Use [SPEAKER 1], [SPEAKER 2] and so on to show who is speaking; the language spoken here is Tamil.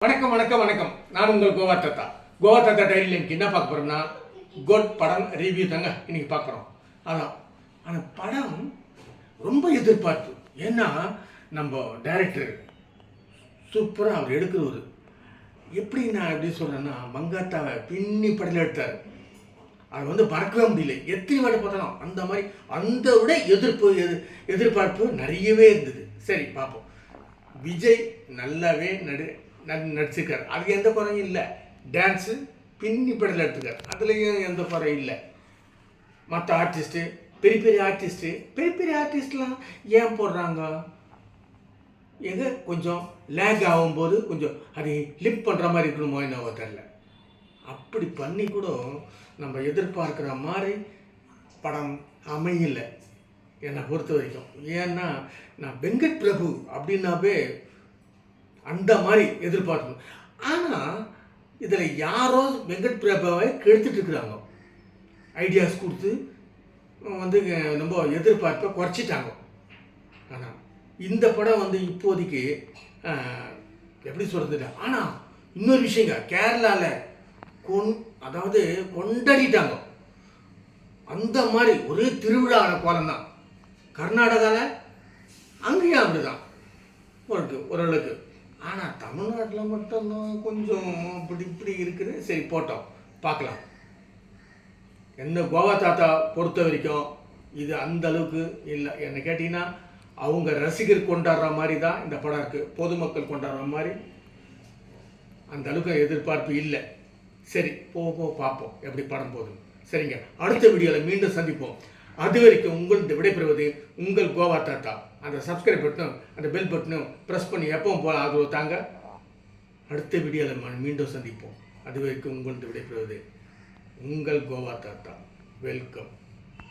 [SPEAKER 1] வணக்கம் வணக்கம் வணக்கம். நான் உங்கள் கோவா தாத்தா. கோவா தாத்தா டைரியில் எனக்கு என்ன பார்க்க போகிறோம்னா கோட் படம் ரிவ்யூ தாங்க இன்னைக்கு பார்க்குறோம். அதான் அந்த படம் ரொம்ப எதிர்பார்ப்பு. ஏன்னா நம்ம டைரக்டர் சூப்பராக அவர் எடுக்கிறவர். எப்படி நான் எப்படி சொல்கிறேன்னா மங்காத்தாவை பின்னி படத்தில் எடுத்தார். அதை மறக்கவே முடியல. எத்தனை வாட்டி பார்த்தாலும் அந்த மாதிரி அந்த விட எதிர்பார்ப்பு நிறையவே இருந்தது. சரி பார்ப்போம். விஜய் நல்லாவே நடிச்சிருக்கார். அதுக்கு எந்த குறையும் இல்லை. டான்ஸு பின்னி படத்தில் எடுத்துக்கார். அதுலேயும் எந்த குறையும் இல்லை. மற்ற ஆர்டிஸ்ட்டு பெரிய ஆர்டிஸ்ட்லாம் ஏன் போடுறாங்க? எங்கே கொஞ்சம் லேக் ஆகும்போது கொஞ்சம் அது லிப் பண்ணுற மாதிரி இருக்கணுமோ என்னவோ தெரில. அப்படி பண்ணி கூட நம்ம எதிர்பார்க்குற மாதிரி படம் அமையலை என்னை பொறுத்த வரைக்கும். ஏன்னா நான் வெங்கட் பிரபு அப்படின்னாவே அந்த மாதிரி எதிர்பார்க்கணும். ஆனால் இதில் யாரோ வெங்கட் பிரபாவை கெடுத்துட்ருக்குறாங்க. ஐடியாஸ் கொடுத்து ரொம்ப எதிர்பார்ப்பை குறைச்சிட்டாங்க. ஆனால் இந்த படம் இப்போதைக்கு எப்படி சொல்கிறது. ஆனால் இன்னொரு விஷயங்க, கேரளாவில் அதாவது கொண்டாடிட்டாங்க. அந்த மாதிரி ஒரே திருவிழா கோலம் தான். கர்நாடகாவில் அங்கேயும் அப்படி தான் ஓரளவுக்கு. ஆனால் தமிழ்நாட்டில் மட்டும்தான் கொஞ்சம் இப்படி இருக்குது. சரி போட்டோம் பார்க்கலாம். என்ன கோவா தாத்தா பொறுத்த வரைக்கும் இது அந்த அளவுக்கு இல்லை. என்ன கேட்டிங்கன்னா அவங்க ரசிகர் கொண்டாடுற மாதிரி தான் இந்த படம் இருக்குது. பொதுமக்கள் கொண்டாடுற மாதிரி அந்த அளவுக்கு எதிர்பார்ப்பு இல்லை. சரி பார்ப்போம் எப்படி படம் போகுது. சரிங்க, அடுத்த வீடியோவில் மீண்டும் சந்திப்போம். அது வரைக்கும் உங்கள்கிட்ட விடைபெறுவது உங்கள் கோவா தாத்தா. அந்த சப்ஸ்கிரைப் பட்டனும் அந்த பெல் பட்டனும் ப்ரெஸ் பண்ணி எப்பவும் போல ஆதரவு தாங்க. அடுத்த வீடியோவில் மீண்டும் சந்திப்போம். அது வரைக்கும் உங்கள்கிட்ட விடைபெறுவது உங்கள் கோவா தாத்தா. வெல்கம்.